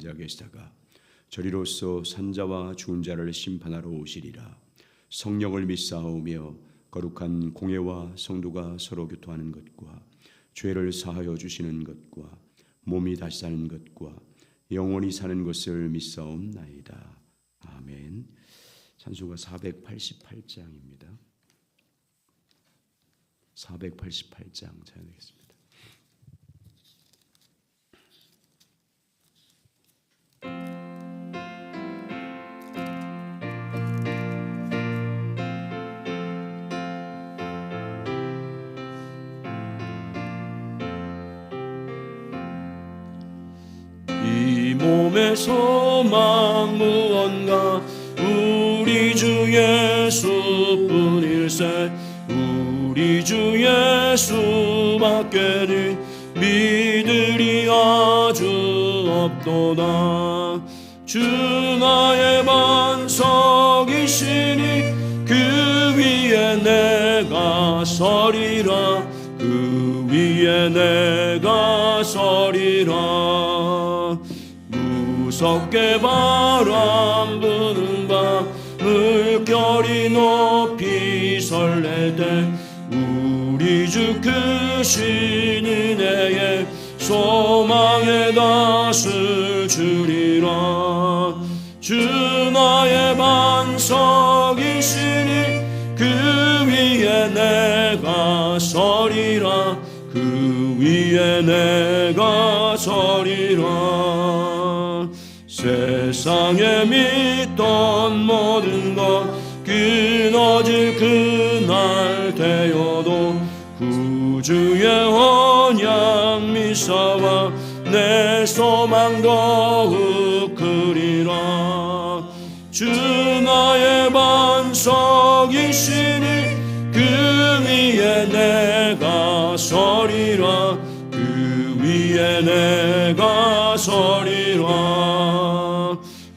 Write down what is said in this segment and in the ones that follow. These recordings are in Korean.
자 계시다가 저리로서 산자와 죽은 자를 심판하러 오시리라. 성령을 믿사오며 거룩한 공예와 성도가 서로 교통하는 것과 죄를 사하여 주시는 것과 몸이 다시 사는 것과 영원히 사는 것을 믿사옵나이다. 아멘. 찬송가 488장입니다. 488장 찬양하겠습니다. 이 몸의 소망 무언가 우리 주 예수뿐일세. 우리 주 예수밖에는 믿으리 아주 없도다. 주 나의 반석이시니 그 위에 내가 서리라. 그 위에 내가 서리라. 무섭게 바람 부는 밤 물결이 높이 설렐 때 우리 주 크신 은혜에 소망의 닷을 주리라. 주 나의 반석이시니 그 위에 내가 서리라. 그 위에 내가 서리라. 세상에 믿던 모든 것 끊어질 그날 되어도 구주의 언약 미사와 내 소망 더욱 크리라. 주 나의 반석이시니 그 위에 내가 서리라. 그 위에 내가 서리라.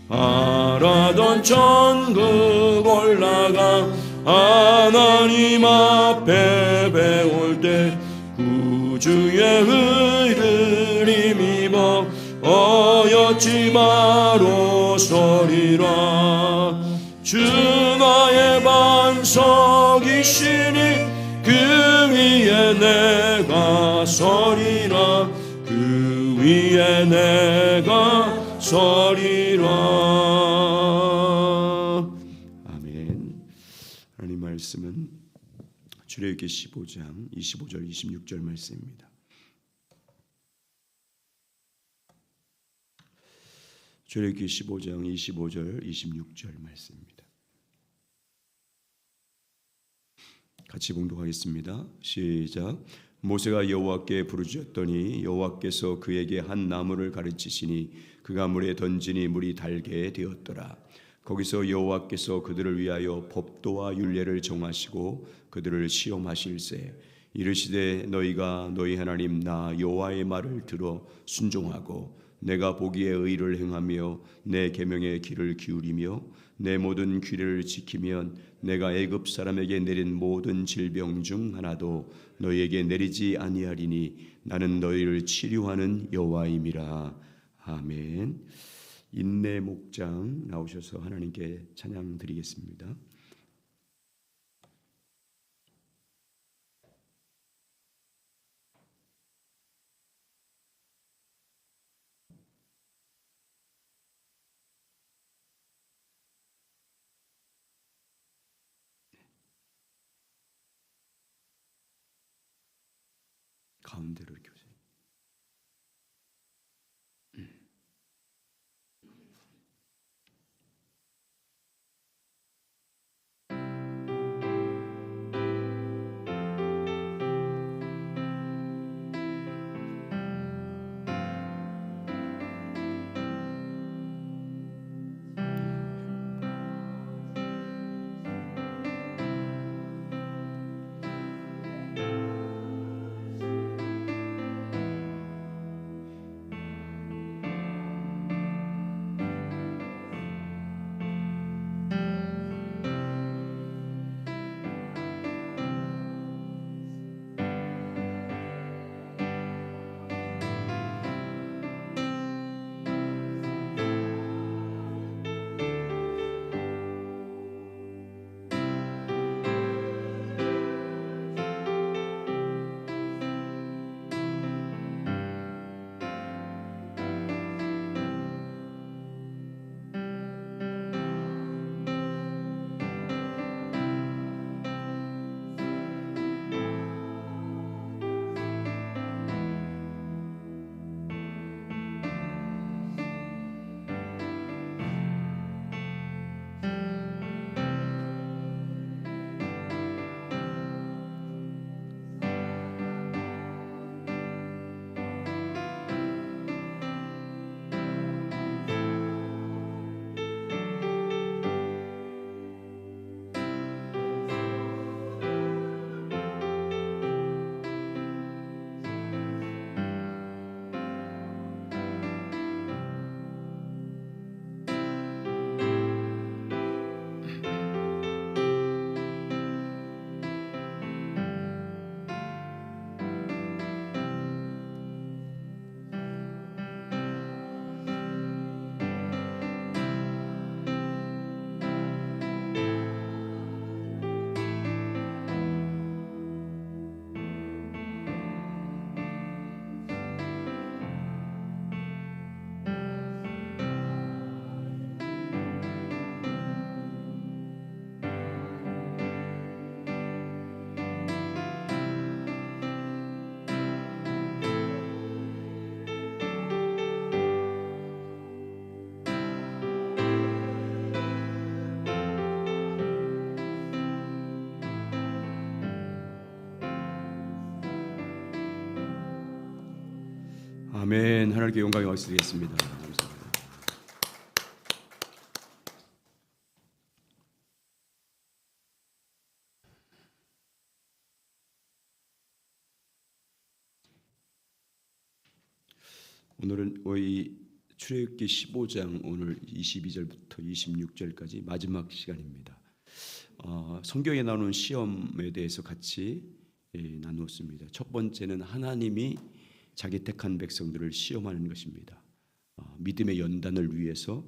바라던 천국 올라가 하나님 앞에 배울 때 구주의 의를 힘입어 어여지 바로 서리라. 주 나의 반석이시니 그 위에 내가 서리라. 그 위에 내가 서리라. 아멘. 하나님 말씀은 출애굽기 15장 25절 26절 말씀입니다. 출애굽기 15장 25절 26절 말씀입니다. 같이 봉독하겠습니다. 시작. 모세가 여호와께 부르짖었더니 여호와께서 그에게 한 나무를 가르치시니 그가 물에 던지니 물이 달게 되었더라. 거기서 여호와께서 그들을 위하여 법도와 율례를 정하시고 그들을 시험하실세. 이르시되 너희가 너희 하나님 나 여호와의 말을 들어 순종하고 내가 보기에 의를 행하며 내 계명의 귀를 기울이며 내 모든 규례를 지키면 내가 애굽 사람에게 내린 모든 질병 중 하나도 너희에게 내리지 아니하리니 나는 너희를 치료하는 여호와임이라. 아멘. 인내 목장 나오셔서 하나님께 찬양 드리겠습니다. 가운데로 이렇게 오세요. 아멘. 하나님께 영광의 박수 드리겠습니다. 감사합니다. 오늘은 이 출애굽기 15장 오늘 22절부터 26절까지 마지막 시간입니다. 성경에 나오는 시험에 대해서 같이 나누었습니다. 첫 번째는 하나님이 자기 택한 백성들을 시험하는 것입니다. 믿음의 연단을 위해서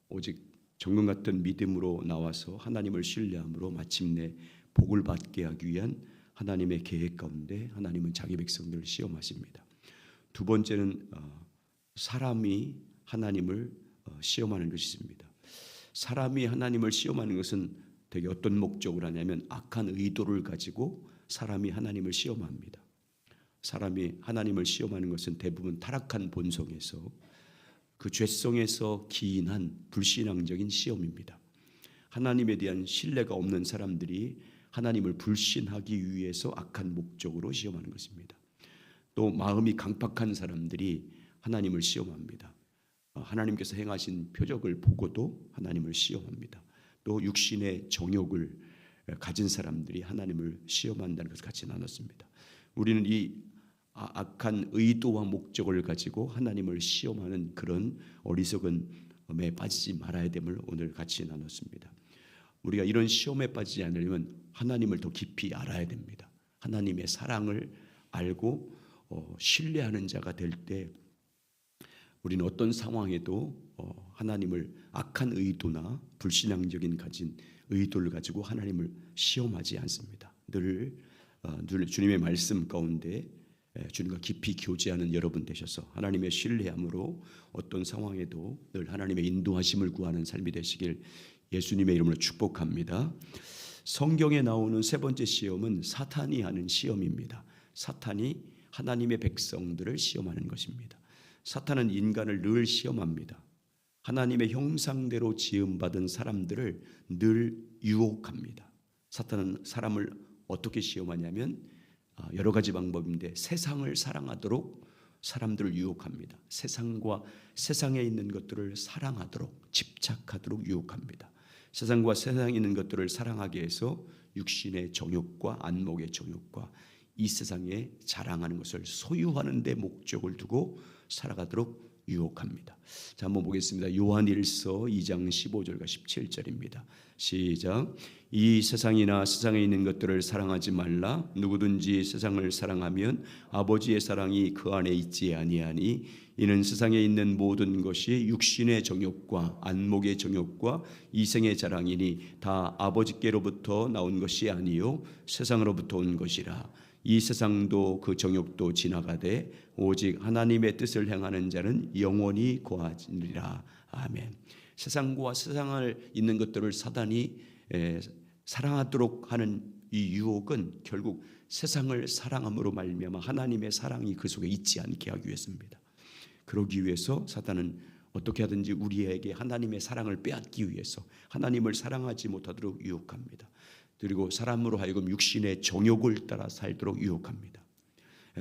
오직 정금 같은 믿음으로 나와서 하나님을 신뢰함으로 마침내 복을 받게 하기 위한 하나님의 계획 가운데 하나님은 자기 백성들을 시험하십니다. 두 번째는 사람이 하나님을 시험하는 것이 있습니다. 사람이 하나님을 시험하는 것은 되게 어떤 목적으로 하냐면 악한 의도를 가지고 사람이 하나님을 시험합니다. 사람이 하나님을 시험하는 것은 대부분 타락한 본성에서 그 죄성에서 기인한 불신앙적인 시험입니다. 하나님에 대한 신뢰가 없는 사람들이 하나님을 불신하기 위해서 악한 목적으로 시험하는 것입니다. 또 마음이 강팍한 사람들이 하나님을 시험합니다. 하나님께서 행하신 표적을 보고도 하나님을 시험합니다. 또 육신의 정욕을 가진 사람들이 하나님을 시험한다는 것을 같이 나눴습니다. 우리는 이 악한 의도와 목적을 가지고 하나님을 시험하는 그런 어리석음에 빠지지 말아야 됨을 오늘 같이 나눴습니다. 우리가 이런 시험에 빠지지 않으려면 하나님을 더 깊이 알아야 됩니다. 하나님의 사랑을 알고 신뢰하는 자가 될 때 우리는 어떤 상황에도 하나님을 악한 의도나 불신앙적인 가진 의도를 가지고 하나님을 시험하지 않습니다. 늘 주님의 말씀 가운데 주님과 깊이 교제하는 여러분 되셔서 하나님의 신뢰함으로 어떤 상황에도 늘 하나님의 인도하심을 구하는 삶이 되시길 예수님의 이름으로 축복합니다. 성경에 나오는 세 번째 시험은 사탄이 하는 시험입니다. 사탄이 하나님의 백성들을 시험하는 것입니다. 사탄은 인간을 늘 시험합니다. 하나님의 형상대로 지음받은 사람들을 늘 유혹합니다. 사탄은 사람을 어떻게 시험하냐면 여러 가지 방법인데 세상을 사랑하도록 사람들을 유혹합니다. 세상과 세상에 있는 것들을 사랑하도록 집착하도록 유혹합니다. 세상과 세상에 있는 것들을 사랑하게 해서 육신의 정욕과 안목의 정욕과 이 세상에 자랑하는 것을 소유하는 데 목적을 두고 살아가도록 유혹합니다. 자, 한번 보겠습니다. 요한일서 2장 15절과 17절입니다. 시작. 이 세상이나 세상에 있는 것들을 사랑하지 말라. 누구든지 세상을 사랑하면 아버지의 사랑이 그 안에 있지 아니하니 이는 세상에 있는 모든 것이 육신의 정욕과 안목의 정욕과 이생의 자랑이니 다 아버지께로부터 나온 것이 아니요 세상으로부터 온 것이라. 이 세상도 그 정욕도 지나가되 오직 하나님의 뜻을 행하는 자는 영원히 거하리라. 아멘. 세상과 세상을 있는 것들을 사단이 사랑하도록 하는 이 유혹은 결국 세상을 사랑함으로 말미암아 하나님의 사랑이 그 속에 있지 않게 하기 위해서입니다. 그러기 위해서 사단은 어떻게 하든지 우리에게 하나님의 사랑을 빼앗기 위해서 하나님을 사랑하지 못하도록 유혹합니다. 그리고 사람으로 하여금 육신의 정욕을 따라 살도록 유혹합니다.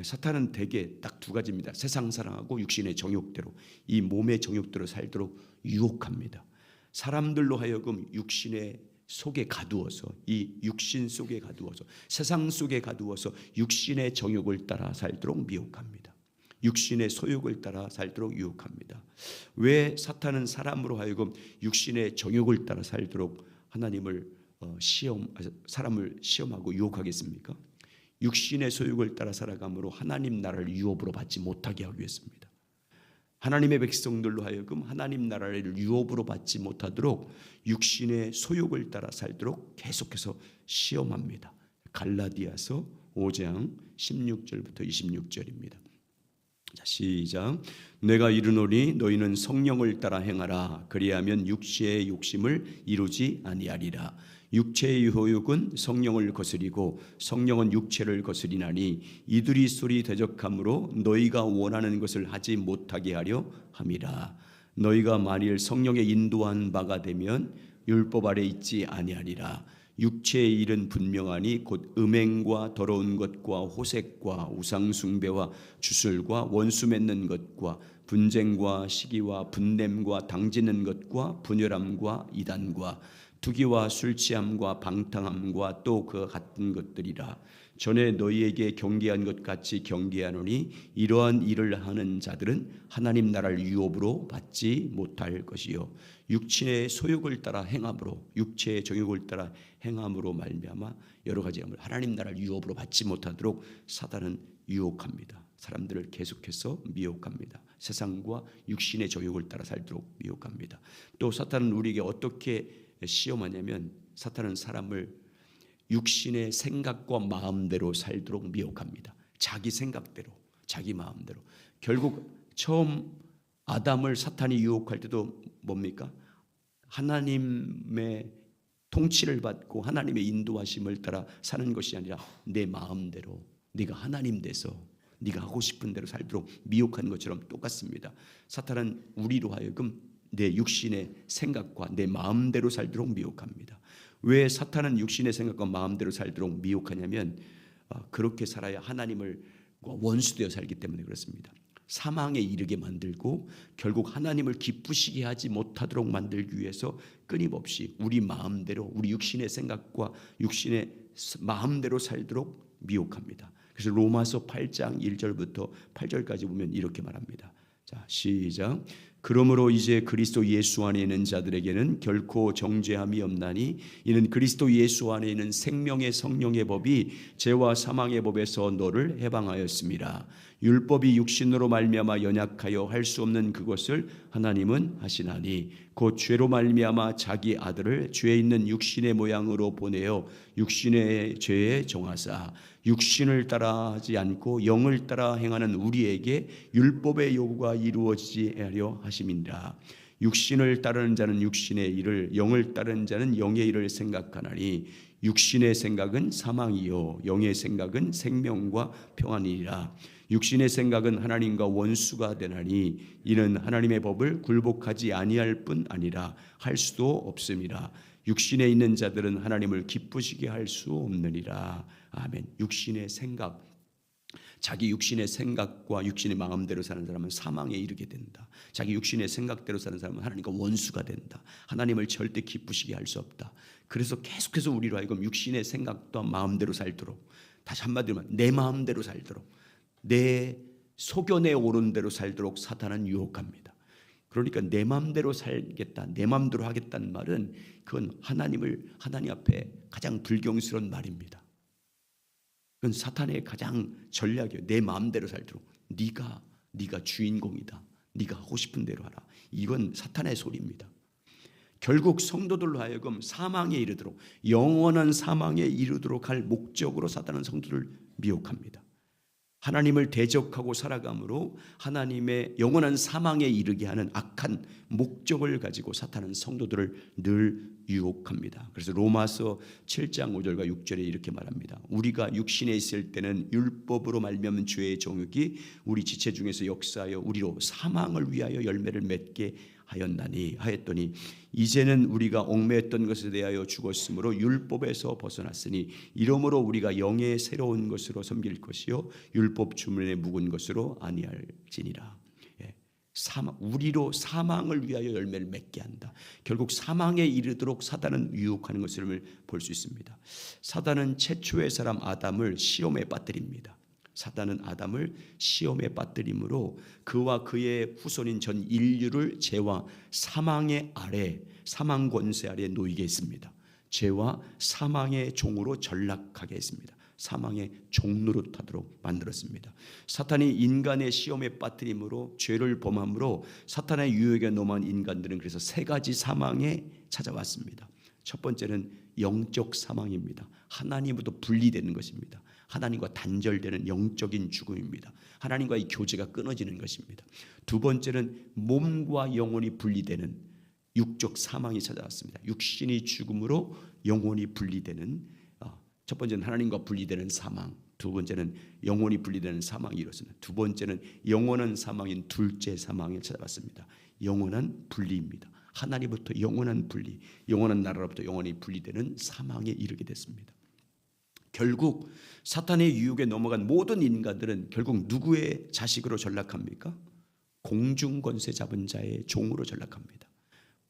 사탄은 대개 딱 두 가지입니다. 세상 사랑하고 육신의 정욕대로 이 몸의 정욕대로 살도록 유혹합니다. 사람들로 하여금 육신의 속에 가두어서 이 육신 속에 가두어서 세상 속에 가두어서 육신의 정욕을 따라 살도록 미혹합니다. 육신의 소욕을 따라 살도록 유혹합니다. 왜 사탄은 사람으로 하여금 육신의 정욕을 따라 살도록 사람을 시험하고 유혹하겠습니까? 육신의 소욕을 따라 살아감으로 하나님 나라를 유업으로 받지 못하게 하기 위해서입니다. 하나님의 백성들로 하여금 하나님 나라를 유업으로 받지 못하도록 육신의 소욕을 따라 살도록 계속해서 시험합니다. 갈라디아서 5장 16절부터 26절입니다. 자, 시작. 내가 이르노니 너희는 성령을 따라 행하라. 그리하면 육체의 욕심을 이루지 아니하리라. 육체의 효욕은 성령을 거스리고 성령은 육체를 거스리나니 이들이 소리 대적함으로 너희가 원하는 것을 하지 못하게 하려 함이라. 너희가 만일 성령의 인도한 바가 되면 율법 아래 있지 아니하리라. 육체의 일은 분명하니 곧 음행과 더러운 것과 호색과 우상숭배와 주술과 원수 맺는 것과 분쟁과 시기와 분냄과 당지는 것과 분열함과 이단과 투기와 술취함과 방탕함과 또 그 같은 것들이라. 전에 너희에게 경계한 것 같이 경계하노니 이러한 일을 하는 자들은 하나님 나라를 유업으로 받지 못할 것이요 육신의 소욕을 따라 행함으로 육체의 정욕을 따라 행함으로 말미암아 여러 가지 하나님 나라를 유업으로 받지 못하도록 사단은 유혹합니다. 사람들을 계속해서 미혹합니다. 세상과 육신의 정욕을 따라 살도록 미혹합니다. 또 사탄은 우리에게 어떻게 시험하냐면 사탄은 사람을 육신의 생각과 마음대로 살도록 미혹합니다. 자기 생각대로, 자기 마음대로. 결국 처음 아담을 사탄이 유혹할 때도 뭡니까? 하나님의 통치를 받고 하나님의 인도하심을 따라 사는 것이 아니라 내 마음대로 네가 하나님 돼서 네가 하고 싶은 대로 살도록 미혹한 것처럼 똑같습니다. 사탄은 우리로 하여금 내 육신의 생각과 내 마음대로 살도록 미혹합니다. 왜 사탄은 육신의 생각과 마음대로 살도록 미혹하냐면 그렇게 살아야 하나님을 원수되어 살기 때문에 그렇습니다. 사망에 이르게 만들고 결국 하나님을 기쁘시게 하지 못하도록 만들기 위해서 끊임없이 우리 마음대로 우리 육신의 생각과 육신의 마음대로 살도록 미혹합니다. 그래서 로마서 8장 1절부터 8절까지 보면 이렇게 말합니다. 자, 시작. 그러므로 이제 그리스도 예수 안에 있는 자들에게는 결코 정죄함이 없나니 이는 그리스도 예수 안에 있는 생명의 성령의 법이 죄와 사망의 법에서 너를 해방하였습니다. 율법이 육신으로 말미암아 연약하여 할 수 없는 그것을 하나님은 하시나니 곧 죄로 말미암아 자기 아들을 죄 있는 육신의 모양으로 보내어 육신의 죄에 정하사 육신을 따라하지 않고 영을 따라 행하는 우리에게 율법의 요구가 이루어지게 하려 하심이니라. 육신을 따르는 자는 육신의 일을 영을 따르는 자는 영의 일을 생각하나니 육신의 생각은 사망이요 영의 생각은 생명과 평안이니라. 육신의 생각은 하나님과 원수가 되나니 이는 하나님의 법을 굴복하지 아니할 뿐 아니라 할 수도 없음이라. 육신에 있는 자들은 하나님을 기쁘시게 할 수 없느니라. 아멘. 육신의 생각, 자기 육신의 생각과 육신의 마음대로 사는 사람은 사망에 이르게 된다. 자기 육신의 생각대로 사는 사람은 하나님과 원수가 된다. 하나님을 절대 기쁘시게 할 수 없다. 그래서 계속해서 우리로 하여금 육신의 생각과 마음대로 살도록, 다시 한마디로 말하면 내 마음대로 살도록, 내 소견에 오른 대로 살도록 사탄은 유혹합니다. 그러니까 내 마음대로 살겠다, 내 마음대로 하겠다는 말은 그건 하나님 앞에 가장 불경스러운 말입니다. 그건 사탄의 가장 전략이에요. 내 마음대로 살도록. 네가 주인공이다. 네가 하고 싶은 대로 하라. 이건 사탄의 소리입니다. 결국 성도들로 하여금 사망에 이르도록, 영원한 사망에 이르도록 할 목적으로 사탄은 성도를 미혹합니다. 하나님을 대적하고 살아감으로 하나님의 영원한 사망에 이르게 하는 악한 목적을 가지고 사탄은 성도들을 늘 유혹합니다. 그래서 로마서 7장 5절과 6절에 이렇게 말합니다. 우리가 육신에 있을 때는 율법으로 말미암은 죄의 정욕이 우리 지체 중에서 역사하여 우리로 사망을 위하여 열매를 맺게 하였더니 이제는 우리가 얽매였던 것에 대하여 죽었으므로 율법에서 벗어났으니 이러므로 우리가 영의 새로운 것으로 섬길 것이요 율법 주문에 묵은 것으로 아니할지니라. 우리로 사망을 위하여 열매를 맺게 한다. 결국 사망에 이르도록 사단은 유혹하는 것을 볼 수 있습니다. 사단은 최초의 사람 아담을 시험에 빠뜨립니다. 사단은 아담을 시험에 빠뜨림으로 그와 그의 후손인 전 인류를 죄와 사망의 아래, 사망 권세 아래 놓이게 했습니다. 죄와 사망의 종으로 전락하게 했습니다. 사망의 종노릇하도록 만들었습니다. 사탄이 인간의 시험에 빠뜨림으로 죄를 범함으로 사탄의 유혹에 넘어간 인간들은 그래서 세 가지 사망에 찾아왔습니다. 첫 번째는 영적 사망입니다. 하나님으로부터 분리되는 것입니다. 하나님과 단절되는 영적인 죽음입니다. 하나님과의 교제가 끊어지는 것입니다. 두 번째는 몸과 영혼이 분리되는 육적 사망이 찾아왔습니다. 육신이 죽음으로 영혼이 분리되는, 첫 번째는 하나님과 분리되는 사망, 두 번째는 영혼이 분리되는 사망이 이렇습니다. 두 번째는 영원한 사망인 둘째 사망을 찾아왔습니다. 영원한 분리입니다. 하나님부터 영원한 분리, 영원한 나라로부터 영원히 분리되는 사망에 이르게 됐습니다. 결국 사탄의 유혹에 넘어간 모든 인간들은 결국 누구의 자식으로 전락합니까? 공중권세 잡은 자의 종으로 전락합니다.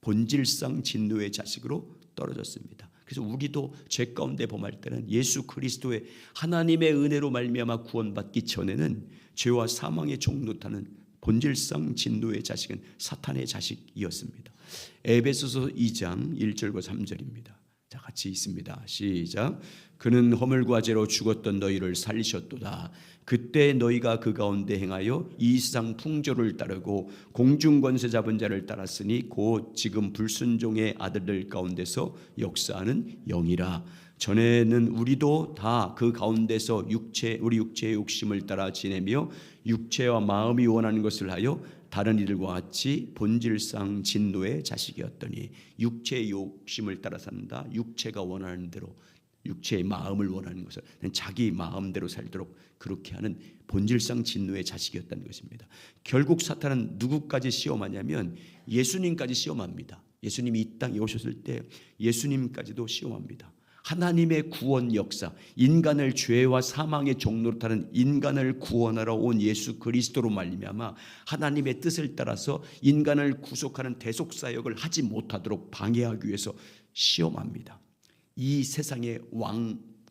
본질상 진노의 자식으로 떨어졌습니다. 그래서 우리도 죄 가운데 범할 때는 예수 그리스도의 하나님의 은혜로 말미암아 구원받기 전에는 죄와 사망의 종노릇하는 본질상 진노의 자식은 사탄의 자식이었습니다. 에베소서 2장 1절과 3절입니다. 자, 같이 있습니다. 시작. 그는 허물과 죄로 죽었던 너희를 살리셨도다. 그때 너희가 그 가운데 행하여 이 세상 풍조를 따르고 공중권세 잡은 자를 따랐으니 곧 지금 불순종의 아들들 가운데서 역사하는 영이라. 전에는 우리도 다 그 가운데서 우리 육체의 욕심을 따라 지내며 육체와 마음이 원하는 것을 하여 다른 이들과 같이 본질상 진노의 자식이었더니, 육체의 욕심을 따라 산다. 육체가 원하는 대로, 육체의 마음을 원하는 것을 자기 마음대로 살도록 그렇게 하는 본질상 진노의 자식이었다는 것입니다. 결국 사탄은 누구까지 시험하냐면 예수님까지 시험합니다. 예수님이 이 땅에 오셨을 때 예수님까지도 시험합니다. 하나님의 구원 역사, 인간을 죄와 사망의 종노릇하는 인간을 구원하러 온 예수 그리스도로 말미암아 하나님의 뜻을 따라서 인간을 구속하는 대속사역을 하지 못하도록 방해하기 위해서 시험합니다. 이 세상에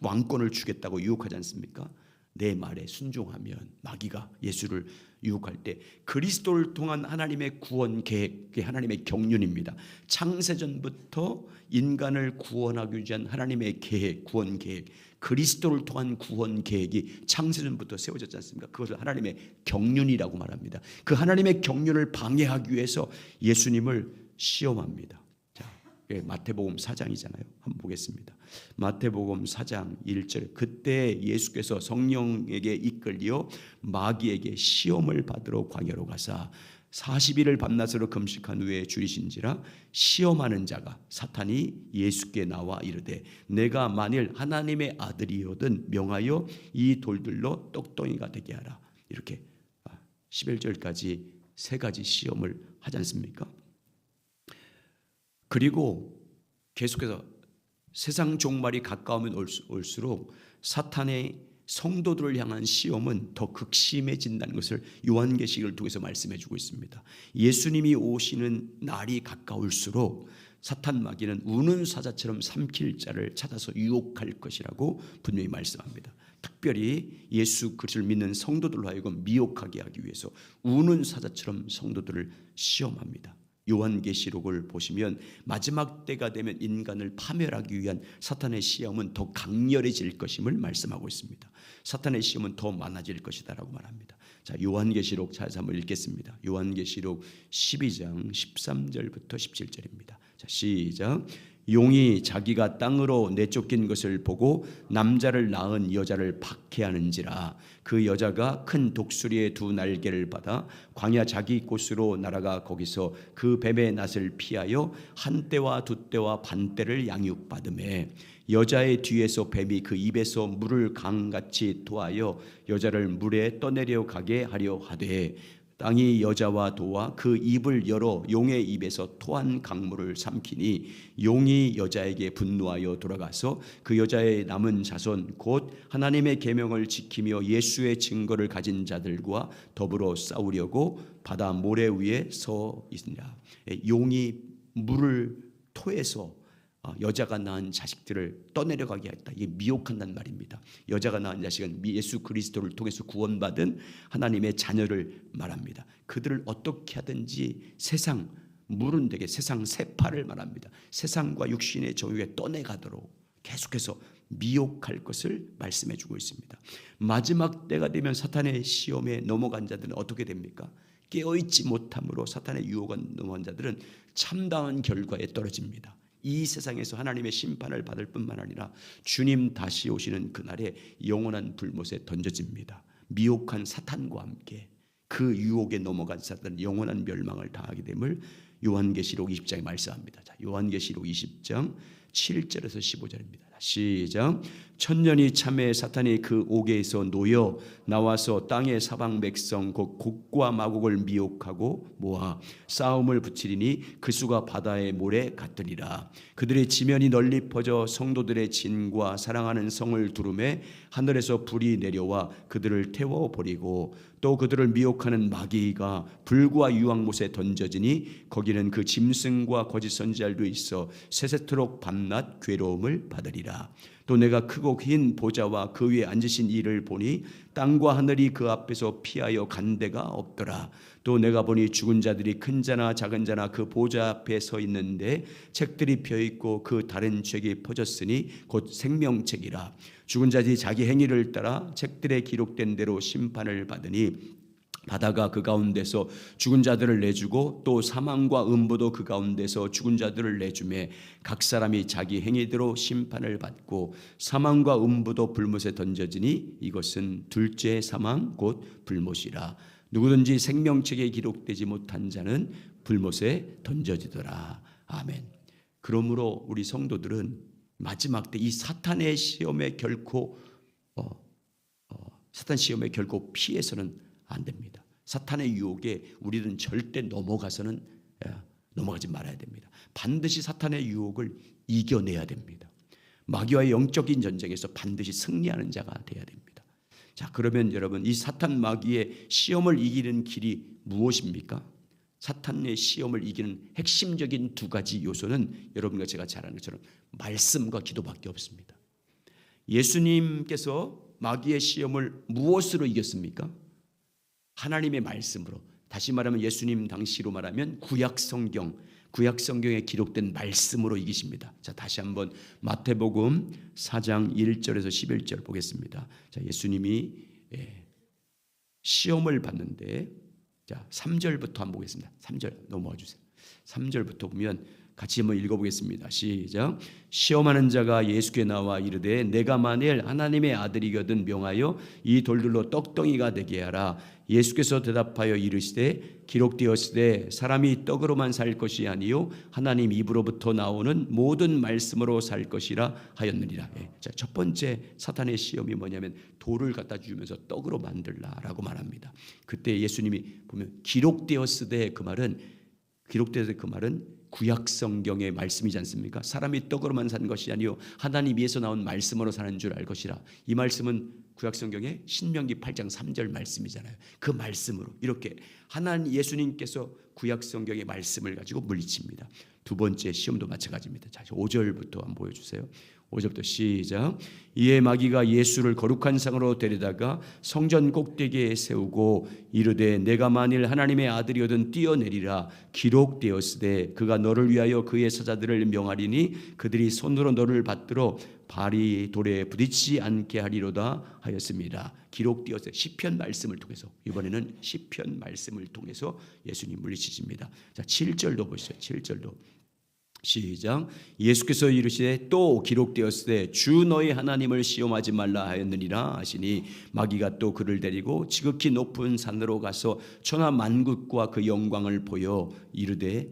왕권을 주겠다고 유혹하지 않습니까? 내 말에 순종하면, 마귀가 예수를 유혹할 때 그리스도를 통한 하나님의 구원 계획, 하나님의 경륜입니다. 창세전부터 인간을 구원하기 위한 하나님의 계획, 구원 계획, 그리스도를 통한 구원 계획이 창세전부터 세워졌지 않습니까? 그것을 하나님의 경륜이라고 말합니다. 그 하나님의 경륜을 방해하기 위해서 예수님을 시험합니다. 마태복음 4장이잖아요. 한번 보겠습니다. 마태복음 4장 1절. 그때 예수께서 성령에게 이끌려 마귀에게 시험을 받으러 광야로 가사 40일을 밤낮으로 금식한 후에 줄이신지라 시험하는 자가 사탄이 예수께 나와 이르되 내가 만일 하나님의 아들이거든 명하여 이 돌들로 떡덩이가 되게 하라. 이렇게 11절까지 세 가지 시험을 하지 않습니까? 그리고 계속해서 세상 종말이 가까우면 올수록 사탄의 성도들을 향한 시험은 더 극심해진다는 것을 요한계시록을 통해서 말씀해 주고 있습니다. 예수님이 오시는 날이 가까울수록 사탄 마귀는 우는 사자처럼 삼킬 자를 찾아서 유혹할 것이라고 분명히 말씀합니다. 특별히 예수 그리스도를 믿는 성도들로 하여금 미혹하게 하기 위해서 우는 사자처럼 성도들을 시험합니다. 요한계시록을 보시면 마지막 때가 되면 인간을 파멸하기 위한 사탄의 시험은 더 강렬해질 것임을 말씀하고 있습니다. 사탄의 시험은 더 많아질 것이다라고 말합니다. 자, 요한계시록 찾아서 한번 읽겠습니다. 요한계시록 12장 13절부터 17절입니다. 자, 시작. 용이 자기가 땅으로 내쫓긴 것을 보고 남자를 낳은 여자를 박해하는지라. 그 여자가 큰 독수리의 두 날개를 받아 광야 자기 곳으로 날아가 거기서 그 뱀의 낫을 피하여 한 떼와 두 떼와 반 떼를 양육받음에 여자의 뒤에서 뱀이 그 입에서 물을 강같이 토하여 여자를 물에 떠내려 가게 하려 하되 땅이 여자와 도와 그 입을 열어 용의 입에서 토한 강물을 삼키니 용이 여자에게 분노하여 돌아가서 그 여자의 남은 자손 곧 하나님의 계명을 지키며 예수의 증거를 가진 자들과 더불어 싸우려고 바다 모래 위에 서 있느니라. 용이 물을 토해서 여자가 낳은 자식들을 떠내려가게 했다. 이게 미혹한다는 말입니다. 여자가 낳은 자식은 예수 그리스도를 통해서 구원받은 하나님의 자녀를 말합니다. 그들을 어떻게 하든지 세상, 물은 되게 세상 세파를 말합니다. 세상과 육신의 정욕에 떠내가도록 계속해서 미혹할 것을 말씀해 주고 있습니다. 마지막 때가 되면 사탄의 시험에 넘어간 자들은 어떻게 됩니까? 깨어있지 못함으로 사탄의 유혹에 넘어간 자들은 참다운 결과에 떨어집니다. 이 세상에서 하나님의 심판을 받을 뿐만 아니라 주님 다시 오시는 그날에 영원한 불못에 던져집니다. 미혹한 사탄과 함께 그 유혹에 넘어간 사탄은 영원한 멸망을 당하게 됨을 요한계시록 20장에 말씀합니다. 자, 요한계시록 20장 7절에서 15절입니다. 시작. 천년이 참에 사탄이 그 옥에서 놓여 나와서 땅의 사방 백성 곧 곡과 마곡을 미혹하고 모아 싸움을 붙이리니 그 수가 바다의 모래 같으리라. 그들의 지면이 널리 퍼져 성도들의 진과 사랑하는 성을 두름에 하늘에서 불이 내려와 그들을 태워버리고 또 그들을 미혹하는 마귀가 불과 유황못에 던져지니 거기는 그 짐승과 거짓 선지자들도 있어 세세토록 밤낮 괴로움을 받으리라. 또 내가 크고 흰 보좌와 그 위에 앉으신 이를 보니 땅과 하늘이 그 앞에서 피하여 간 데가 없더라. 또 내가 보니 죽은 자들이 큰 자나 작은 자나 그 보좌 앞에 서 있는데 책들이 펴있고 그 다른 책이 퍼졌으니 곧 생명책이라. 죽은 자들이 자기 행위를 따라 책들에 기록된 대로 심판을 받으니 바다가 그 가운데서 죽은 자들을 내주고 또 사망과 음부도 그 가운데서 죽은 자들을 내주매 각 사람이 자기 행위대로 심판을 받고 사망과 음부도 불못에 던져지니 이것은 둘째 사망 곧 불못이라. 누구든지 생명책에 기록되지 못한 자는 불못에 던져지더라. 아멘. 그러므로 우리 성도들은 마지막 때 이 사탄의 시험에 결코 사탄 시험에 결코 피해서는 안 됩니다. 사탄의 유혹에 우리는 절대 넘어가지 말아야 됩니다. 반드시 사탄의 유혹을 이겨내야 됩니다. 마귀와의 영적인 전쟁에서 반드시 승리하는 자가 돼야 됩니다. 자, 그러면 여러분, 이 사탄 마귀의 시험을 이기는 길이 무엇입니까? 사탄의 시험을 이기는 핵심적인 두 가지 요소는 여러분과 제가 잘 아는 것처럼 말씀과 기도밖에 없습니다. 예수님께서 마귀의 시험을 무엇으로 이겼습니까? 하나님의 말씀으로. 다시 말하면 예수님 당시로 말하면 구약 성경에 기록된 말씀으로 이기십니다. 자, 다시 한번 마태복음 4장 1절에서 11절 보겠습니다. 자, 예수님이 시험을 받는데, 자, 3절부터 한번 보겠습니다. 3절 넘어와 주세요. 3절부터 보면 같이 한번 읽어보겠습니다. 시작. 시험하는 자가 예수께 나와 이르되 내가 만일 하나님의 아들이거든 명하여 이 돌들로 떡덩이가 되게 하라. 예수께서 대답하여 이르시되 기록되었으되 사람이 떡으로만 살 것이 아니요 하나님 입으로부터 나오는 모든 말씀으로 살 것이라 하였느니라. 자, 첫 번째 사탄의 시험이 뭐냐면 돌을 갖다 주면서 떡으로 만들라라고 말합니다. 그때 예수님이 보면 기록되었으되 그 말은 구약 성경의 말씀이지 않습니까? 사람이 떡으로만 사는 것이 아니요 하나님 위에서 나온 말씀으로 사는 줄 알 것이라. 이 말씀은 구약 성경의 신명기 8장 3절 말씀이잖아요. 그 말씀으로 이렇게 예수님께서 구약 성경의 말씀을 가지고 물리칩니다. 두 번째 시험도 마찬가지입니다. 자, 5절부터 한번 보여주세요. 5절부터 시작. 이에 마귀가 예수를 거룩한 상으로 데려다가 성전 꼭대기에 세우고 이르되 내가 만일 하나님의 아들이거든 뛰어내리라. 기록되었으되 그가 너를 위하여 그의 사자들을 명하리니 그들이 손으로 너를 받들어 발이 돌에 부딪히지 않게 하리로다 하였습니다. 기록되었어요. 시편 말씀을 통해서, 이번에는 시편 말씀을 통해서 예수님 물리치십니다. 자, 7절도 보시죠. 7절도 시작. 예수께서 이르시되 또 기록되었으되 주 너희 하나님을 시험하지 말라 하였느니라 하시니 마귀가 또 그를 데리고 지극히 높은 산으로 가서 천하 만국과 그 영광을 보여 이르되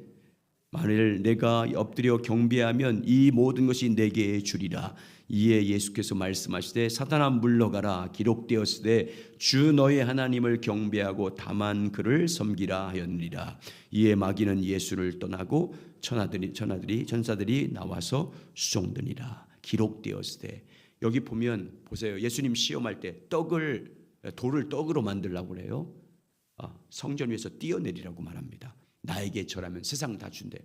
만일 내가 엎드려 경배하면 이 모든 것이 내게 주리라. 이에 예수께서 말씀하시되 사탄아 물러가라. 기록되었으되 주 너희 하나님을 경배하고 다만 그를 섬기라 하였느니라. 이에 마귀는 예수를 떠나고 천사들이 나와서 수종드니라. 기록되었으되, 여기 보면 보세요. 예수님 시험할 때 돌을 떡으로 만들라고 그래요. 성전 위에서 뛰어내리라고 말합니다. 나에게 절하면 세상 다 준대.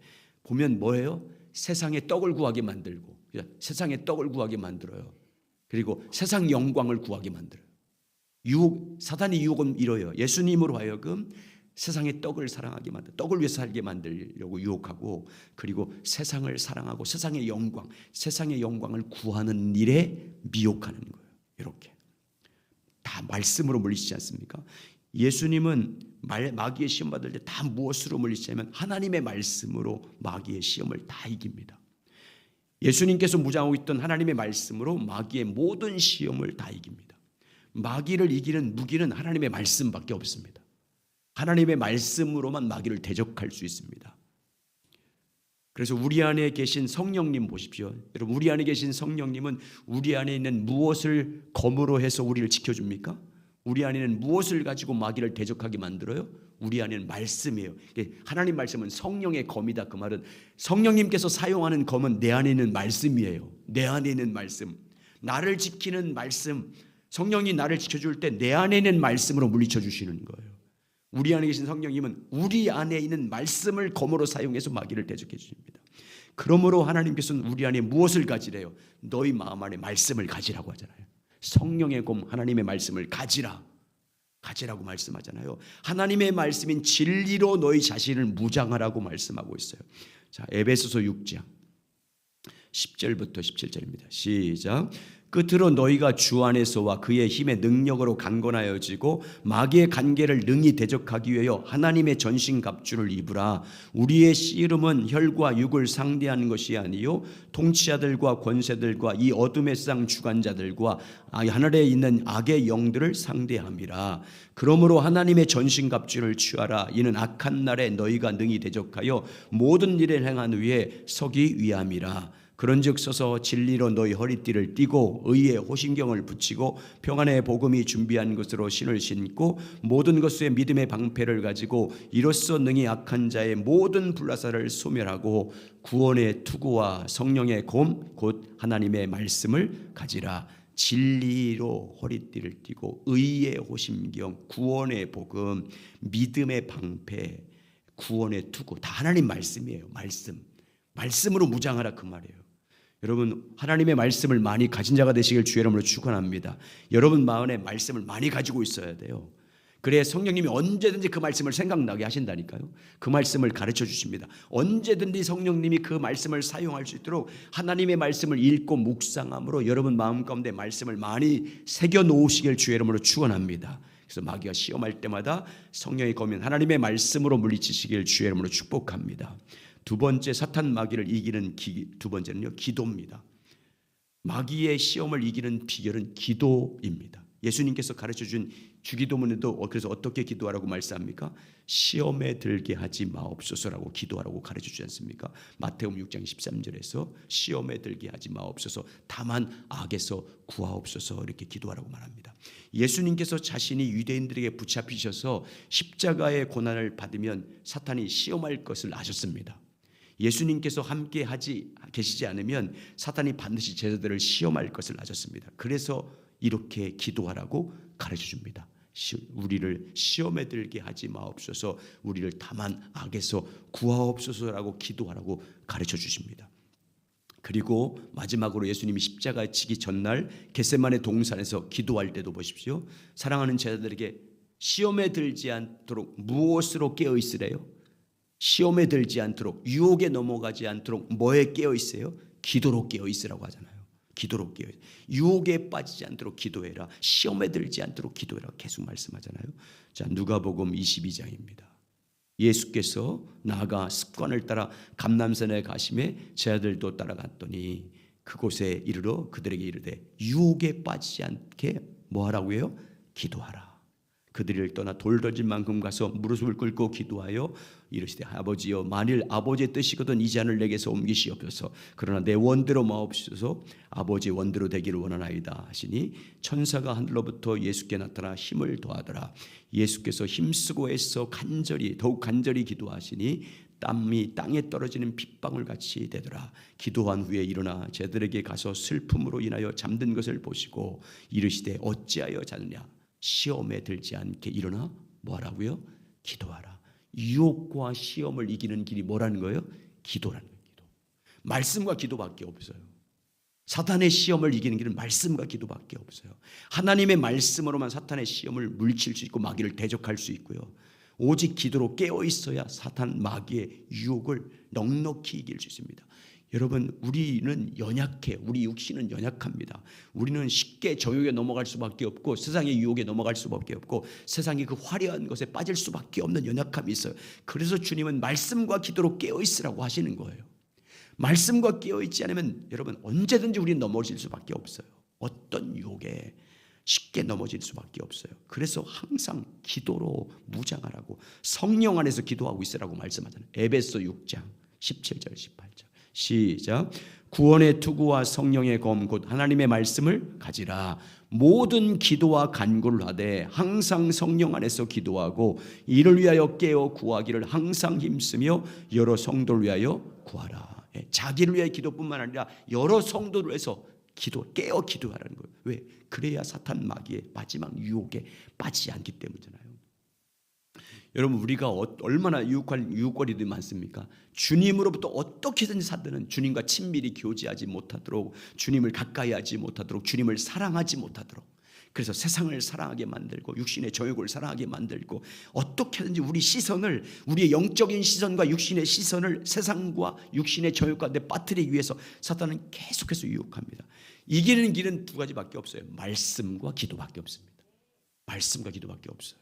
보면 뭐예요? 세상에 떡을 구하게 만들고, 세상에 떡을 구하게 만들어요. 그리고 세상 영광을 구하게 만들어요. 사단의 유혹은 이뤄요. 예수님으로 하여금 세상의 떡을 사랑하게 만들, 떡을 위해서 살게 만들려고 유혹하고, 그리고 세상을 사랑하고 세상의 영광을 구하는 일에 미혹하는 거예요. 이렇게 다 말씀으로 물리치지 않습니까? 예수님은 마귀의 시험 받을 때 다 무엇으로 물리치냐면 하나님의 말씀으로 마귀의 시험을 다 이깁니다. 예수님께서 무장하고 있던 하나님의 말씀으로 마귀의 모든 시험을 다 이깁니다. 마귀를 이기는 무기는 하나님의 말씀밖에 없습니다. 하나님의 말씀으로만 마귀를 대적할 수 있습니다. 그래서 우리 안에 계신 성령님 보십시오. 여러분, 우리 안에 계신 성령님은 우리 안에 있는 무엇을 검으로 해서 우리를 지켜줍니까? 우리 안에는 무엇을 가지고 마귀를 대적하게 만들어요? 우리 안에는 말씀이에요. 하나님 말씀은 성령의 검이다. 그 말은 성령님께서 사용하는 검은 내 안에 있는 말씀이에요. 내 안에 있는 말씀, 나를 지키는 말씀. 성령이 나를 지켜줄 때 내 안에 있는 말씀으로 물리쳐 주시는 거예요. 우리 안에 계신 성령님은 우리 안에 있는 말씀을 검으로 사용해서 마귀를 대적해 주십니다. 그러므로 하나님께서는 우리 안에 무엇을 가지래요? 너희 마음 안에 말씀을 가지라고 하잖아요. 성령의 검, 하나님의 말씀을 가지라고 말씀하잖아요. 하나님의 말씀인 진리로 너희 자신을 무장하라고 말씀하고 있어요. 자, 에베소서 6장 10절부터 17절입니다. 시작. 끝으로 너희가 주 안에서와 그의 힘의 능력으로 강건하여지고 마귀의 간계를 능히 대적하기 위하여 하나님의 전신갑주를 입으라. 우리의 씨름은 혈과 육을 상대하는 것이 아니요 통치자들과 권세들과 이 어둠의 세상 주관자들과 하늘에 있는 악의 영들을 상대함이라. 그러므로 하나님의 전신갑주를 취하라. 이는 악한 날에 너희가 능히 대적하여 모든 일을 행한 후에 서기 위함이라. 그런즉 서서 진리로 너희 허리띠를 띠고 의의 호신경을 붙이고 평안의 복음이 준비한 것으로 신을 신고 모든 것의 믿음의 방패를 가지고 이로써 능히 악한 자의 모든 불화살을 소멸하고 구원의 투구와 성령의 검 곧 하나님의 말씀을 가지라. 진리로 허리띠를 띠고 의의 호신경, 구원의 복음, 믿음의 방패, 구원의 투구, 다 하나님 말씀이에요. 말씀으로 무장하라 그 말이에요. 여러분, 하나님의 말씀을 많이 가진 자가 되시길 주의 이름으로 축원합니다. 여러분 마음에 말씀을 많이 가지고 있어야 돼요. 그래야 성령님이 언제든지 그 말씀을 생각나게 하신다니까요. 그 말씀을 가르쳐 주십니다. 언제든지 성령님이 그 말씀을 사용할 수 있도록 하나님의 말씀을 읽고 묵상함으로 여러분 마음 가운데 말씀을 많이 새겨 놓으시길 주의 이름으로 축원합니다. 그래서 마귀가 시험할 때마다 성령의 검인 하나님의 말씀으로 물리치시길 주의 이름으로 축복합니다. 두 번째, 사탄 마귀를 이기는 두 번째는요, 기도입니다. 마귀의 시험을 이기는 비결은 기도입니다. 예수님께서 가르쳐준 주기도문에도 그래서 어떻게 기도하라고 말씀합니까? 시험에 들게 하지 마옵소서라고 기도하라고 가르쳐주지 않습니까? 마태복음 6장 13절에서 시험에 들게 하지 마옵소서 다만 악에서 구하옵소서 이렇게 기도하라고 말합니다. 예수님께서 자신이 유대인들에게 붙잡히셔서 십자가의 고난을 받으면 사탄이 시험할 것을 아셨습니다. 예수님께서 함께 계시지 않으면 사탄이 반드시 제자들을 시험할 것을 아셨습니다. 그래서 이렇게 기도하라고 가르쳐줍니다. 우리를 시험에 들게 하지 마옵소서, 우리를 다만 악에서 구하옵소서라고 기도하라고 가르쳐주십니다. 그리고 마지막으로 예수님이 십자가에 지기 전날 겟세마네 동산에서 기도할 때도 보십시오. 사랑하는 제자들에게 시험에 들지 않도록 무엇으로 깨어 있으래요? 시험에 들지 않도록, 유혹에 넘어가지 않도록 뭐에 깨어 있어요? 기도로 깨어 있으라고 하잖아요. 기도로 깨어 있어요. 유혹에 빠지지 않도록 기도해라. 시험에 들지 않도록 기도해라. 계속 말씀하잖아요. 자, 누가복음 22장입니다. 예수께서 나아가 습관을 따라 감람산에 가심에 제자들도 따라갔더니 그곳에 이르러 그들에게 이르되 유혹에 빠지지 않게 뭐 하라고 해요? 기도하라. 그들을 떠나 돌 던질 만큼 가서 무릎을 꿇고 기도하여 이르시되 아버지여 만일 아버지의 뜻이거든 이 잔을 내게서 옮기시옵소서. 그러나 내 원대로 마옵소서. 아버지의 원대로 되기를 원하나이다 하시니 천사가 하늘로부터 예수께 나타나 힘을 더하더라. 예수께서 힘쓰고 애써 더욱 간절히 기도하시니 땀이 땅에 떨어지는 빗방울같이 되더라. 기도한 후에 일어나 제들에게 가서 슬픔으로 인하여 잠든 것을 보시고 이르시되 어찌하여 자느냐. 시험에 들지 않게 일어나 뭐하라고요? 기도하라. 유혹과 시험을 이기는 길이 뭐라는 거예요? 기도라는 거예요. 기도. 말씀과 기도밖에 없어요. 사탄의 시험을 이기는 길은 말씀과 기도밖에 없어요. 하나님의 말씀으로만 사탄의 시험을 물리칠 수 있고 마귀를 대적할 수 있고요. 오직 기도로 깨어 있어야 사탄 마귀의 유혹을 넉넉히 이길 수 있습니다. 여러분, 우리는 연약해. 우리 육신은 연약합니다. 우리는 쉽게 정욕에 넘어갈 수밖에 없고 세상의 유혹에 넘어갈 수밖에 없고 세상의 그 화려한 것에 빠질 수밖에 없는 연약함이 있어요. 그래서 주님은 말씀과 기도로 깨어 있으라고 하시는 거예요. 말씀과 깨어 있지 않으면 여러분 언제든지 우리는 넘어질 수밖에 없어요. 어떤 유혹에 쉽게 넘어질 수밖에 없어요. 그래서 항상 기도로 무장하라고 성령 안에서 기도하고 있으라고 말씀하잖아요. 에베소 6장 17절 18절. 시작. 구원의 투구와 성령의 검 곧 하나님의 말씀을 가지라. 모든 기도와 간구를 하되 항상 성령 안에서 기도하고 이를 위하여 깨어 구하기를 항상 힘쓰며 여러 성도를 위하여 구하라. 자기를 위해 기도뿐만 아니라 여러 성도를 위해서 깨어 기도하라는 거예요. 왜? 그래야 사탄 마귀의 마지막 유혹에 빠지지 않기 때문이잖아요. 여러분, 우리가 얼마나 유혹거리들이 많습니까? 주님으로부터 어떻게든지 사단은 주님과 친밀히 교제하지 못하도록, 주님을 가까이 하지 못하도록, 주님을 사랑하지 못하도록, 그래서 세상을 사랑하게 만들고 육신의 정욕을 사랑하게 만들고, 어떻게든지 우리의 영적인 시선과 육신의 시선을 세상과 육신의 정욕 가운데 빠뜨리기 위해서 사단은 계속해서 유혹합니다. 이기는 길은 두 가지밖에 없어요. 말씀과 기도밖에 없습니다. 말씀과 기도밖에 없어요.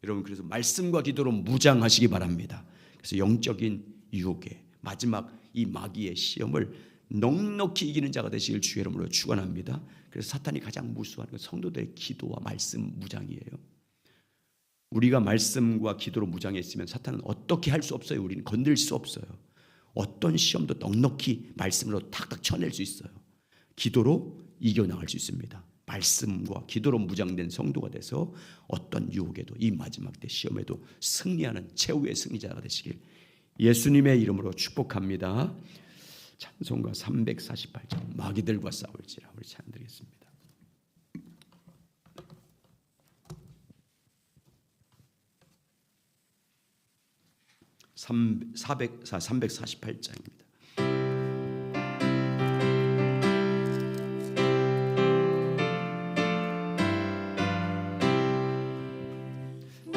여러분, 그래서 말씀과 기도로 무장하시기 바랍니다. 그래서 영적인 유혹에 마지막 이 마귀의 시험을 넉넉히 이기는 자가 되시길 주의 이름으로 축원합니다. 그래서 사탄이 가장 무수한 건 성도들의 기도와 말씀 무장이에요. 우리가 말씀과 기도로 무장했으면 사탄은 어떻게 할 수 없어요. 우리는 건들 수 없어요. 어떤 시험도 넉넉히 말씀으로 탁탁 쳐낼 수 있어요. 기도로 이겨나갈 수 있습니다. 말씀과 기도로 무장된 성도가 돼서 어떤 유혹에도, 이 마지막 때 시험에도 승리하는 최후의 승리자가 되시길 예수님의 이름으로 축복합니다. 찬송가 348장 마귀들과 싸울지라 우리 찬양드리겠습니다. 348장입니다.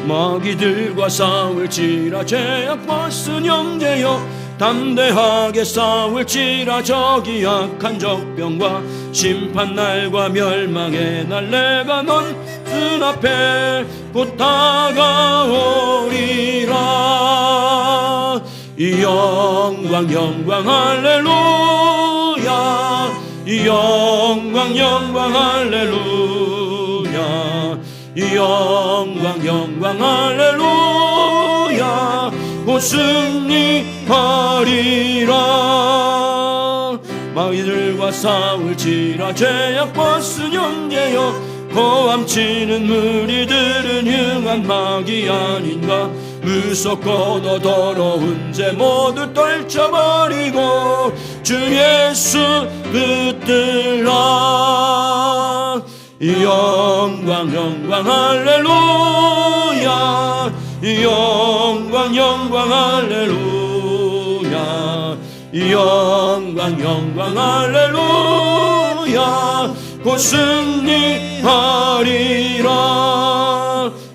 마귀들과 싸울지라 죄악 벗은 형제여 담대하게 싸울지라 저기 악한 적병과 심판날과 멸망의 날 내가 넌 눈앞에 곧 다가오리라. 이 영광 영광 할렐루야, 이 영광 영광 할렐루야, 이 영광 영광 할렐루야. 곧 승리하리라. 마귀들과 싸울지라 죄악 벗은 형제여 고함치는 무리들은 흉한 마귀 아닌가. 무섭고 더 더러운 죄 모두 떨쳐버리고 주 예수 붙들라. 이 영광 영광 할렐루야, 이 영광 영광 할렐루야, 이 영광 영광 할렐루야. 곧 승리하리라.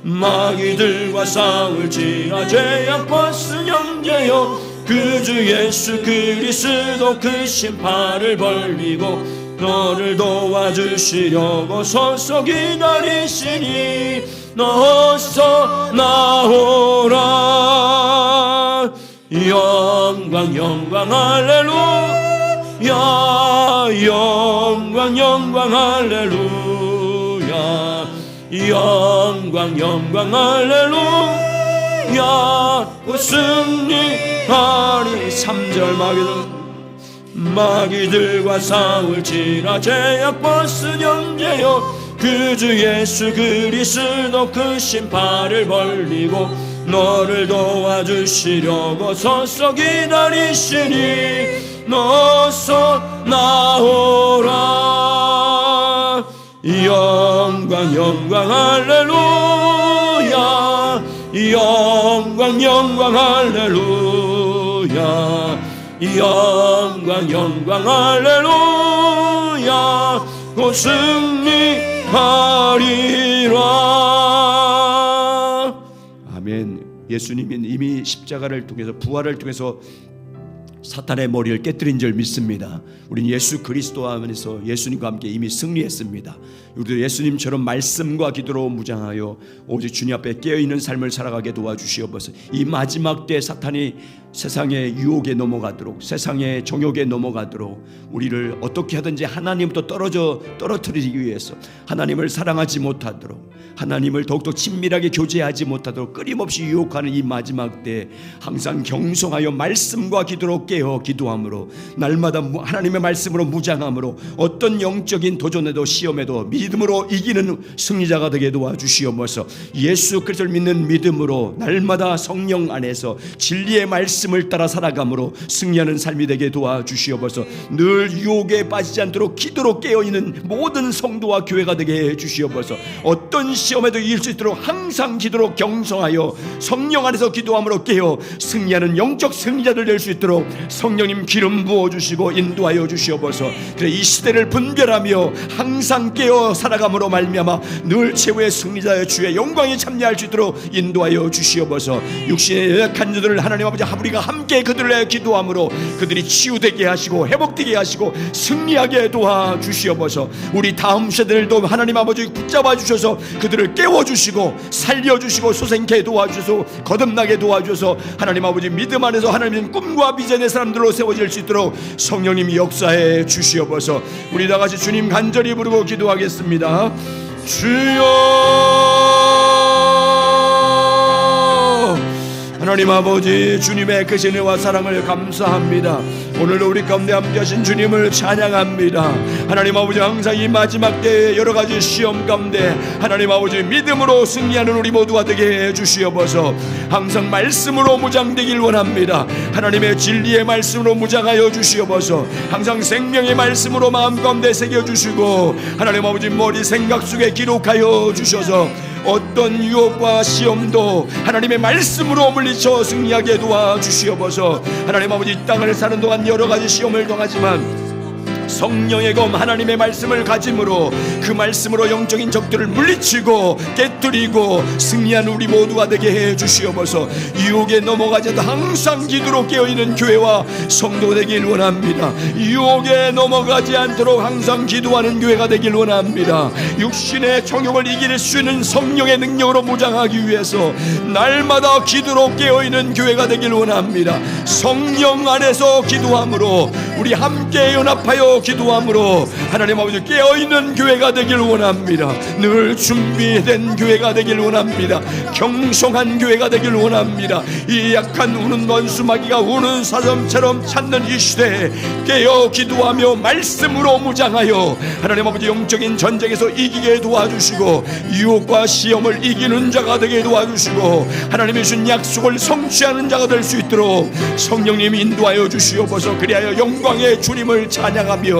마귀들과 싸울지라 죄악 벗은 형제여 그 주 예수 그리스도 그 심판을 벌리고 너를 도와주시려고 서서 기다리시니 어서 나오라. 영광 영광 할렐루야, 영광 영광 할렐루야, 영광 영광 할렐루야. 곧 승리하리. 3절 마귀들과 싸울지라 죄악 벗은 형제여 그 주 예수 그리스도 그 심판을 벌리고 너를 도와주시려고 서서 기다리시니 어서 나오라. 영광 영광 할렐루야, 영광 영광 할렐루야, 영광 영광 할렐루야. 곧 승리하리라. 아멘. 예수님이 이미 십자가를 통해서 부활을 통해서 사탄의 머리를 깨뜨린 줄 믿습니다. 우리는 예수 그리스도 안에서 예수님과 함께 이미 승리했습니다. 우리도 예수님처럼 말씀과 기도로 무장하여 오직 주님 앞에 깨어있는 삶을 살아가게 도와주시옵소서. 이 마지막 때 사탄이 세상의 유혹에 넘어가도록, 세상의 정욕에 넘어가도록 우리를 어떻게 하든지 하나님부터 떨어뜨리기 위해서, 하나님을 사랑하지 못하도록, 하나님을 더욱더 친밀하게 교제하지 못하도록 끊임없이 유혹하는 이 마지막 때 항상 경성하여 말씀과 기도로 깨어 기도함으로 날마다 하나님의 말씀으로 무장함으로 어떤 영적인 도전에도 시험에도 믿음으로 이기는 승리자가 되게 도와주시옵소서. 예수 그리스도를 믿는 믿음으로 날마다 성령 안에서 진리의 말씀을 따라 살아감으로 승리하는 삶이 되게 도와주시옵소서. 늘 유혹에 빠지지 않도록 기도로 깨어있는 모든 성도와 교회가 되게 해주시옵소서. 어떤 시험에도 이길 수 있도록 항상 기도로 경성하여 성령 안에서 기도함으로 깨어 승리하는 영적 승리자들 될 수 있도록 성령님 기름 부어주시고 인도하여 주시옵소서. 그래 이 시대를 분별하며 항상 깨어 살아감으로 말미암아 늘 최후의 승리자의 주의 영광에 참여할 수 있도록 인도하여 주시옵소서. 육신의 연약한 자들을 하나님 아버지 우리가 함께 그들을 기도함으로 그들이 치유되게 하시고 회복되게 하시고 승리하게 도와주시옵소서. 우리 다음 세대들도 하나님 아버지 붙잡아 주셔서 그들을 깨워주시고 살려주시고 소생케 도와주셔서 거듭나게 도와주셔서 하나님 아버지 믿음 안에서 하나님의 꿈과 비전의 사람들로 세워질 수 있도록 성령님이 역사해 주시옵소서. 우리 다같이 주님 간절히 부르고 기도하겠습니다. 주여 하나님 아버지 주님의 크신 은혜와 사랑을 감사합니다. 오늘도 우리 가운데 함께하신 주님을 찬양합니다. 하나님 아버지 항상 이 마지막 때에 여러가지 시험 가운데 하나님 아버지 믿음으로 승리하는 우리 모두가 되게 해주시옵소서. 항상 말씀으로 무장되길 원합니다. 하나님의 진리의 말씀으로 무장하여 주시옵소서. 항상 생명의 말씀으로 마음 가운데 새겨주시고 하나님 아버지 머리 생각 속에 기록하여 주셔서 어떤 유혹과 시험도 하나님의 말씀으로 물리쳐 승리하게 도와주시옵소서. 하나님 아버지 이 땅을 사는 동안 여러가지 시험을 당하지만 성령의 검 하나님의 말씀을 가짐으로 그 말씀으로 영적인 적들을 물리치고 깨뜨리고 승리한 우리 모두가 되게 해 주시옵소서. 유혹에 넘어가지 않도 항상 기도로 깨어있는 교회와 성도 되길 원합니다. 유혹에 넘어가지 않도록 항상 기도하는 교회가 되길 원합니다. 육신의 정욕을 이길 수 있는 성령의 능력으로 무장하기 위해서 날마다 기도로 깨어있는 교회가 되길 원합니다. 성령 안에서 기도함으로 우리 함께 연합하여 기도함으로 하나님 아버지 깨어있는 교회가 되길 원합니다. 늘 준비된 교회가 되길 원합니다. 경성한 교회가 되길 원합니다. 이 약한 우는 원수마귀가 우는 사슴처럼 찾는 이 시대에 깨어 기도하며 말씀으로 무장하여 하나님 아버지 영적인 전쟁에서 이기게 도와주시고 유혹과 시험을 이기는 자가 되게 도와주시고 하나님이 주신 약속을 성취하는 자가 될 수 있도록 성령님이 인도하여 주시옵소서. 그리하여 영광의 주님을 찬양하며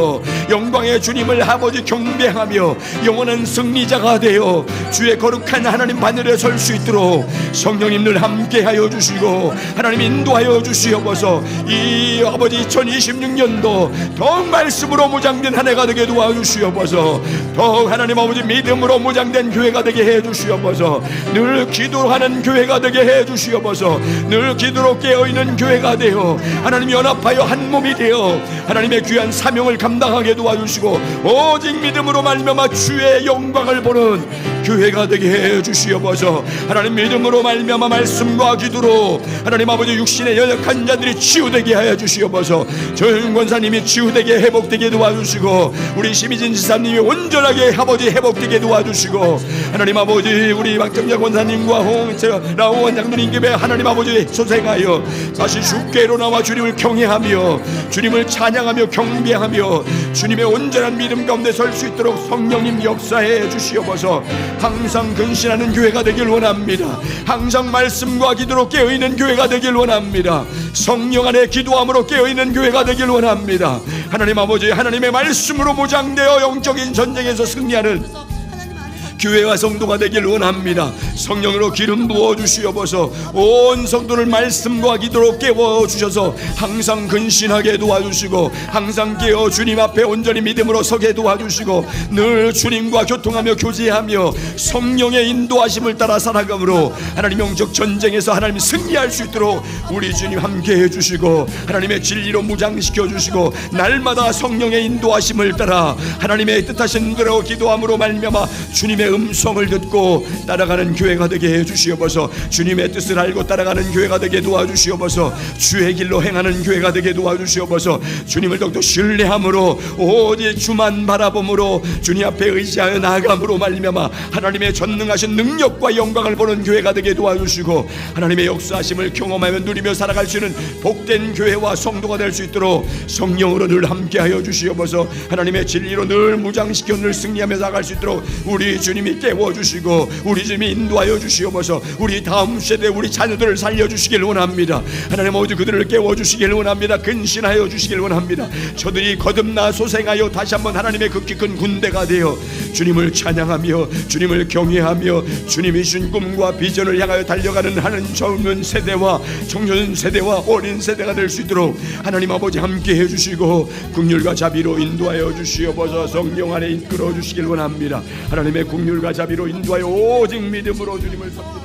영광의 주님을 아버지 경배하며 영원한 승리자가 되어 주의 거룩한 하나님 바늘에 설 수 있도록 성령님 늘 함께하여 주시고 하나님 인도하여 주시옵소서. 이 아버지 2026년도 더욱 말씀으로 무장된 한 해가 되게 도와주시옵소서. 더욱 하나님 아버지 믿음으로 무장된 교회가 되게 해주시옵소서. 늘 기도하는 교회가 되게 해주시옵소서. 늘 기도로 깨어있는 교회가 되어 하나님 연합하여 한 몸이 되어 하나님의 귀한 사명을 감당하게 도와주시고 오직 믿음으로 말미암아 주의 영광을 보는 교회가 되게 해주시옵소서. 하나님 믿음으로 말미암아 말씀과 기도로 하나님 아버지 육신의 연약한 자들이 치유되게 하여 주시옵소서. 조영 권사님이 치유되게 회복되게 도와주시고 우리 심희진 지사님이 온전하게 아버지 회복되게 도와주시고 하나님 아버지 우리 박정자 권사님과 홍라오 원장님 김에 하나님 아버지 소생하여 다시 주께로 나와 주님을 경외하며 주님을 찬양하며 경배하며 주님의 온전한 믿음 가운데 설 수 있도록 성령님 역사해 주시옵소서. 항상 근신하는 교회가 되길 원합니다. 항상 말씀과 기도로 깨어있는 교회가 되길 원합니다. 성령 안에 기도함으로 깨어있는 교회가 되길 원합니다. 하나님 아버지 하나님의 말씀으로 무장되어 영적인 전쟁에서 승리하는 교회와 성도가 되길 원합니다. 성령으로 기름 부어주시옵소서. 온 성도를 말씀과 기도로 깨워주셔서 항상 근신하게 도와주시고 항상 깨어 주님 앞에 온전히 믿음으로 서게 도와주시고 늘 주님과 교통하며 교제하며 성령의 인도하심을 따라 살아감으로 하나님 영적 전쟁에서 하나님 승리할 수 있도록 우리 주님 함께 해주시고 하나님의 진리로 무장시켜 주시고 날마다 성령의 인도하심을 따라 하나님의 뜻하신 대로 기도함으로 말미암아 주님의 주님의 음성을 듣고 따라가는 교회가 되게 해주시옵소서. 주님의 뜻을 알고 따라가는 교회가 되게 도와주시옵소서. 주의 길로 행하는 교회가 되게 도와주시옵소서. 주님을 더욱더 신뢰함으로 오직 주만 바라봄으로 주님 앞에 의지하여 나아감으로 말미암아 하나님의 전능하신 능력과 영광을 보는 교회가 되게 도와주시고 하나님의 역사하심을 경험하며 누리며 살아갈 수 있는 복된 교회와 성도가 될 수 있도록 성령으로 늘 함께하여 주시옵소서. 하나님의 진리로 늘 무장시켜 늘 승리하며 나아갈 수 있도록 우리 주님이 깨워주시고 우리 주님이 인도하여 주시옵소서. 우리 다음 세대 우리 자녀들을 살려주시길 원합니다. 하나님 오직 그들을 깨워주시길 원합니다. 근신하여 주시길 원합니다. 저들이 거듭나 소생하여 다시 한번 하나님의 극히 큰 군대가 되어 주님을 찬양하며 주님을 경외하며 주님이 주신 꿈과 비전을 향하여 달려가는 하는 젊은 세대와 청소년 세대와 어린 세대가 될 수 있도록 하나님 아버지 함께 해주시고 긍휼과 자비로 인도하여 주시옵소서. 성령 안에 이끌어 주시길 원합니다. 하나님의 긍휼과 자비로 인도하여 오직 믿음으로 주님을 섬기는